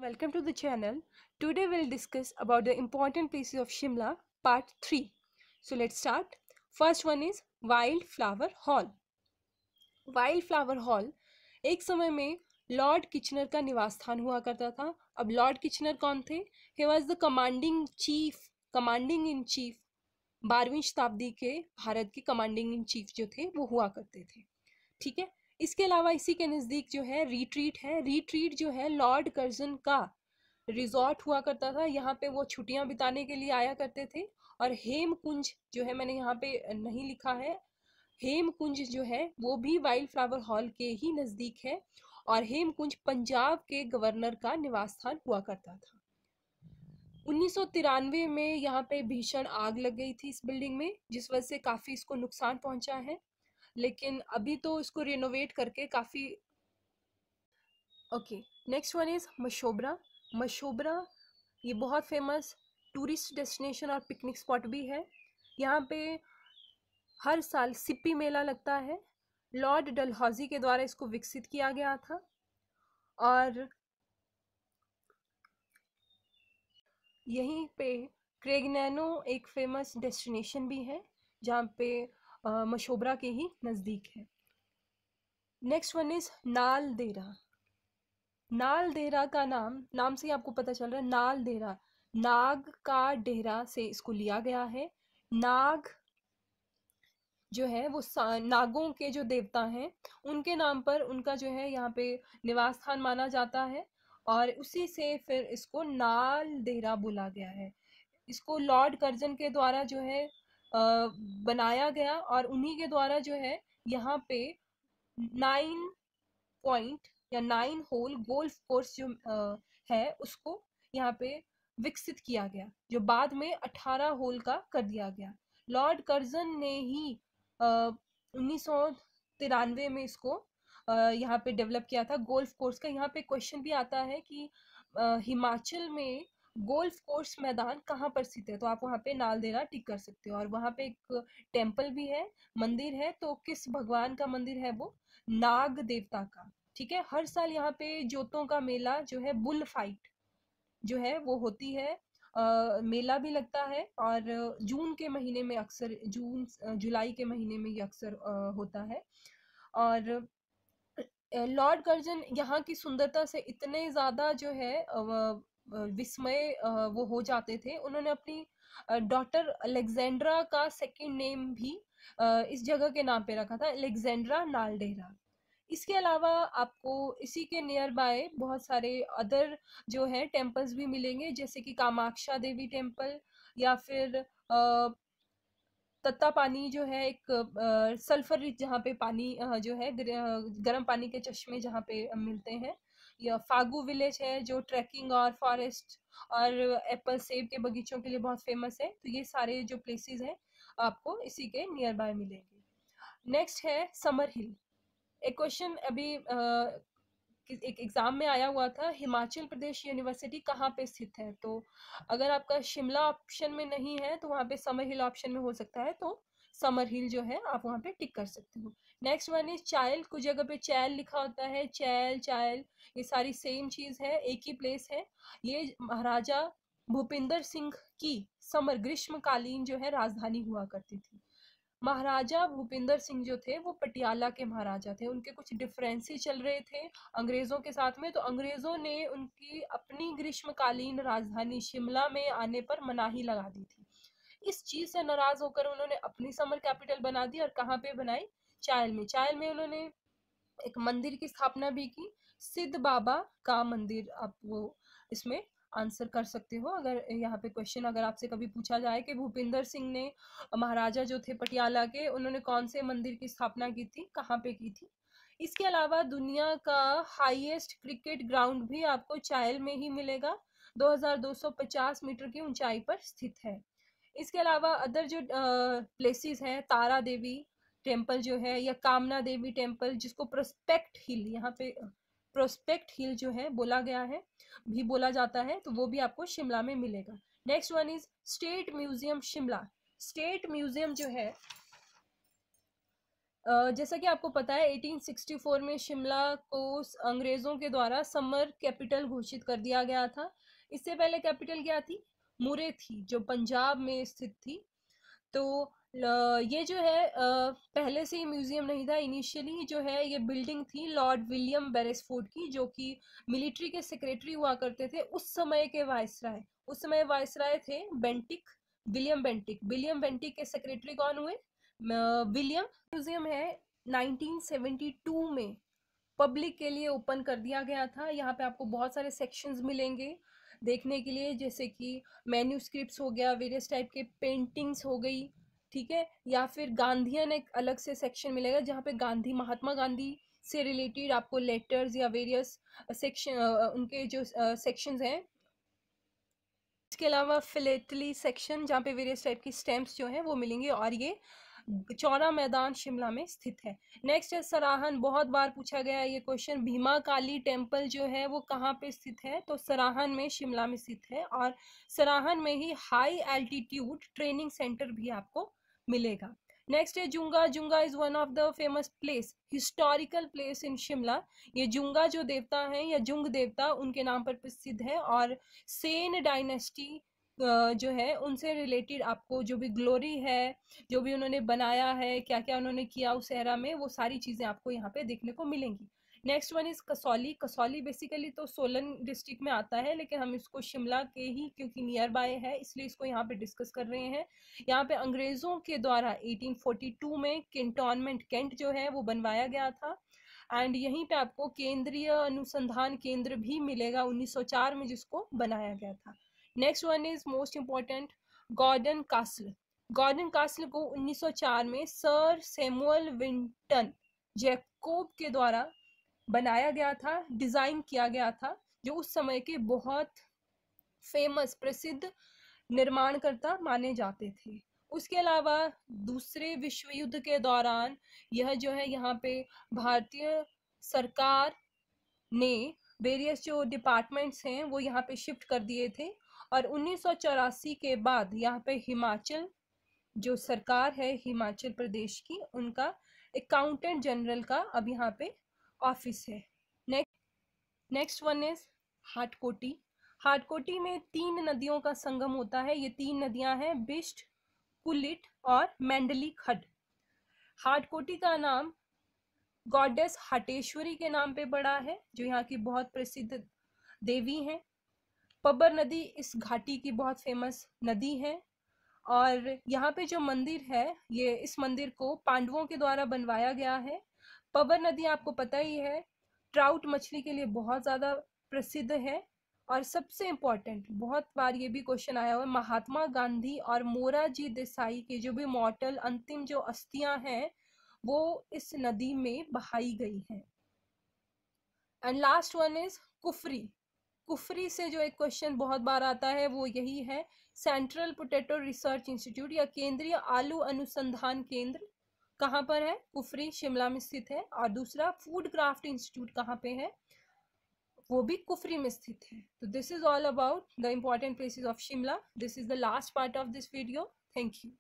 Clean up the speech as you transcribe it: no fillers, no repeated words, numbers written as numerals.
Welcome to the channel. Today we'll discuss about the important places of Shimla part 3. So let's start. First one is Wildflower Hall. Wildflower Hall एक समय में Lord Kitchener का निवास स्थान हुआ करता था. अब लॉर्ड किचनर कौन थे? He was the commanding in chief 12वीं शताब्दी के भारत के कमांडिंग इन चीफ जो थे वो हुआ करते थे. ठीक है. इसके अलावा इसी के नज़दीक जो है रिट्रीट है. रिट्रीट जो है लॉर्ड कर्जन का रिजॉर्ट हुआ करता था. यहाँ पे वो छुट्टियां बिताने के लिए आया करते थे. और हेमकुंज जो है, मैंने यहाँ पे नहीं लिखा है, हेमकुंज जो है वो भी वाइल्ड फ्लावर हॉल के ही नज़दीक है. और हेमकुंज पंजाब के गवर्नर का निवास स्थान हुआ करता था. 1993 में यहाँ पे भीषण आग लग गई थी इस बिल्डिंग में, जिस वजह से काफ़ी इसको नुकसान पहुंचा है. लेकिन अभी तो इसको रिनोवेट करके काफ़ी okay. Next one is Mashobra. Mashobra ये बहुत फेमस टूरिस्ट डेस्टिनेशन और पिकनिक स्पॉट भी है. यहाँ पे हर साल सिप्पी मेला लगता है. लॉर्ड डलहौजी के द्वारा इसको विकसित किया गया था. और यहीं पे क्रेगनैनो एक फेमस डेस्टिनेशन भी है जहाँ पे मशोबरा के ही नज़दीक है. Next one is Naldehra. Naldehra का नाम से ही आपको पता चल रहा है. नालदेहरा नाग का डेहरा से इसको लिया गया है. नाग जो है वो नागों के जो देवता हैं उनके नाम पर उनका जो है यहाँ पे निवास स्थान माना जाता है. और उसी से फिर इसको नालदेहरा बोला गया है. इसको लॉर्ड कर्जन के द्वारा जो है बनाया गया. और उन्हीं के द्वारा जो है यहाँ पे 9 पॉइंट या 9 होल गोल्फ कोर्स जो है उसको यहाँ पे विकसित किया गया, जो बाद में 18 होल का कर दिया गया. लॉर्ड कर्जन ने ही 1993 में इसको यहाँ पे डेवलप किया था गोल्फ कोर्स का. यहाँ पे क्वेश्चन भी आता है कि हिमाचल में गोल्फ कोर्स मैदान कहाँ पर स्थित है, तो आप वहाँ पे नालदेहरा टिक कर सकते हो. और वहाँ पे एक टेम्पल भी है, मंदिर है. तो किस भगवान का मंदिर है? वो नाग देवता का. ठीक है. हर साल यहाँ पे जोतों का मेला जो है, बुल फाइट जो है वो होती है. मेला भी लगता है. और जून के महीने में अक्सर जुलाई के महीने में ये अक्सर होता है. और लॉर्ड कर्जन यहाँ की सुंदरता से इतने ज़्यादा जो है विस्मय वो हो जाते थे. उन्होंने अपनी डॉटर अलेक्जेंड्रा का सेकंड नेम भी इस जगह के नाम पे रखा था, अलेक्जेंड्रा नालडेहरा. इसके अलावा आपको इसी के नियर बाय बहुत सारे अदर जो है टेम्पल्स भी मिलेंगे, जैसे कि कामाक्षा देवी टेम्पल, या फिर तत्ता पानी जो है एक सल्फर रिच जहाँ पे पानी जो है गर्म पानी के चश्मे जहाँ पे मिलते हैं. या फागू विलेज है जो ट्रैकिंग और फॉरेस्ट और एप्पल सेब के बगीचों के लिए बहुत फेमस है. तो ये सारे जो प्लेसेस हैं आपको इसी के नियर बाय मिलेंगे. नेक्स्ट है समर हिल. एक क्वेश्चन अभी एक एग्जाम में आया हुआ था, हिमाचल प्रदेश यूनिवर्सिटी कहाँ पे स्थित है. तो अगर आपका शिमला ऑप्शन में नहीं है तो वहाँ पे समर हिल ऑप्शन में हो सकता है. तो समर हिल जो है आप वहाँ पे टिक कर सकते हो. Next one is Chail. कुछ जगह पे चैल लिखा होता है, चैल चायल ये सारी सेम चीज़ है, एक ही प्लेस है. ये महाराजा भूपिंदर सिंह की समर ग्रीष्मकालीन जो है राजधानी हुआ करती थी. महाराजा भूपिंदर सिंह जो थे वो पटियाला के महाराजा थे. उनके कुछ डिफरेंसेस चल रहे थे अंग्रेज़ों के साथ में, तो अंग्रेज़ों ने उनकी अपनी ग्रीष्मकालीन राजधानी शिमला में आने पर मनाही लगा दी थी. इस चीज़ से नाराज़ होकर उन्होंने अपनी समर कैपिटल बना दी. और कहाँ पे बनाई? चायल में. चायल में उन्होंने एक मंदिर की स्थापना भी की, सिद्ध बाबा का मंदिर. आप वो इसमें आंसर कर सकते हो अगर यहाँ पे क्वेश्चन अगर आपसे कभी पूछा जाए कि भूपिंदर सिंह ने, महाराजा जो थे पटियाला के, उन्होंने कौन से मंदिर की स्थापना की थी, कहाँ पे की थी. इसके अलावा दुनिया का हाईएस्ट क्रिकेट ग्राउंड भी आपको चायल में ही मिलेगा, 2250 मीटर की ऊंचाई पर स्थित है. इसके अलावा अदर जो प्लेसेस हैं, तारा देवी टेम्पल जो है, या कामना देवी टेम्पल जिसको प्रोस्पेक्ट हिल, यहाँ पे प्रोस्पेक्ट हिल जो है बोला गया है, भी बोला जाता है, तो वो भी आपको शिमला में मिलेगा. Next one is state museum Shimla. State museum जो है जैसा कि आपको पता है 1864 में शिमला को अंग्रेजों के द्वारा समर कैपिटल घोषित कर दिया गया था। इससे पहले कैपिटल क्या थी? मुरे थी, जो पंजाब में स्थित थी। तो ये जो है पहले से ही म्यूजियम नहीं था। इनिशियली जो है ये बिल्डिंग थी लॉर्ड विलियम बेरेसफोर्ड की, जो कि मिलिट्री के सेक्रेटरी हुआ करते थे उस समय के वायसराय। उस समय वायसराय थे Bentinck, William Bentinck. William Bentinck के सेक्रेटरी कौन हुए? विलियम। म्यूजियम है 1972 में पब्लिक के लिए ओपन कर दिया गया था। यहाँ पे आपको बहुत सारे सेक्शंस मिलेंगे देखने के लिए, जैसे कि मैन्यूस्क्रिप्ट्स हो गया, वेरियस टाइप के पेंटिंग्स हो गई, ठीक है, या फिर गांधीयन एक अलग से सेक्शन मिलेगा जहाँ पे गांधी, महात्मा गांधी से रिलेटेड आपको लेटर्स या वेरियस सेक्शन, उनके जो सेक्शंस हैं। इसके अलावा फिलेटली सेक्शन जहाँ पे वेरियस टाइप की स्टैम्प्स जो हैं वो मिलेंगे, और ये चौरा मैदान शिमला में स्थित है। नेक्स्ट है सराहन। बहुत बार पूछा गया है ये क्वेश्चन। भीमा काली टेम्पल जो है वो कहाँ पे स्थित है? तो सराहन में, शिमला में स्थित है। और सराहन में ही हाई एल्टीट्यूड ट्रेनिंग सेंटर भी आपको मिलेगा। नेक्स्ट है Junga. Junga is one of the famous place, historical place in Shimla. ये जुंगा जो देवता हैं या जुंग देवता, उनके नाम पर प्रसिद्ध है। और सेन डायनेस्टी जो है उनसे रिलेटेड आपको जो भी ग्लोरी है, जो भी उन्होंने बनाया है, क्या क्या उन्होंने किया उस एरा में, वो सारी चीज़ें आपको यहाँ पे देखने को मिलेंगी। Next one is Kasauli. Kasauli basically तो सोलन डिस्ट्रिक्ट में आता है, लेकिन हम इसको शिमला के ही क्योंकि नियर बाय है इसलिए इसको यहाँ पे डिस्कस कर रहे हैं। यहाँ पे अंग्रेजों के द्वारा 1842 में कैंटोनमेंट, कैंट जो है वो बनवाया गया था। एंड यहीं पे आपको केंद्रीय अनुसंधान केंद्र भी मिलेगा 1904 में, जिसको बनाया गया था। Next one is most important, Gordon Castle. Gordon Castle को 1904 में सर सैमुअल विंटन जैकोब के द्वारा बनाया गया था, डिजाइन किया गया था, जो उस समय के बहुत फेमस, प्रसिद्ध निर्माणकर्ता माने जाते थे। उसके अलावा दूसरे विश्व युद्ध के दौरान यह जो है यहाँ पे भारतीय सरकार ने वेरियस जो डिपार्टमेंट्स हैं वो यहाँ पे शिफ्ट कर दिए थे। और 1984 के बाद यहाँ पे हिमाचल जो सरकार है हिमाचल प्रदेश की, उनका अकाउंटेंट जनरल का अब यहाँ पे ऑफिस है। Next one is Hatkoti. Hatkoti में 3 नदियों का संगम होता है। ये 3 नदियां हैं बिष्ट, कुलिट और मैंडली खड। हाटकोटी का नाम गॉडेस हटेश्वरी के नाम पे पड़ा है, जो यहाँ की बहुत प्रसिद्ध देवी हैं। पब्बर नदी इस घाटी की बहुत फेमस नदी है। और यहाँ पे जो मंदिर है, ये इस मंदिर को पांडवों के द्वारा बनवाया गया है। पब्बर नदी आपको पता ही है ट्राउट मछली के लिए बहुत ज़्यादा प्रसिद्ध है। और सबसे इम्पोर्टेंट, बहुत बार ये भी क्वेश्चन आया हुआ है, महात्मा गांधी और मोरारजी देसाई के जो भी मॉर्टल अंतिम जो अस्थियां हैं वो इस नदी में बहाई गई हैं। And last one is Kufri. Kufri से जो एक क्वेश्चन बहुत बार आता है वो यही है, सेंट्रल पोटैटो रिसर्च इंस्टीट्यूट या केंद्रीय आलू अनुसंधान केंद्र कहाँ पर है? कुफरी शिमला में स्थित है। और दूसरा फूड क्राफ्ट इंस्टीट्यूट कहाँ पे है? वो भी कुफरी में स्थित है। तो this is all about the important places of Shimla. This is the last part of this video. Thank you.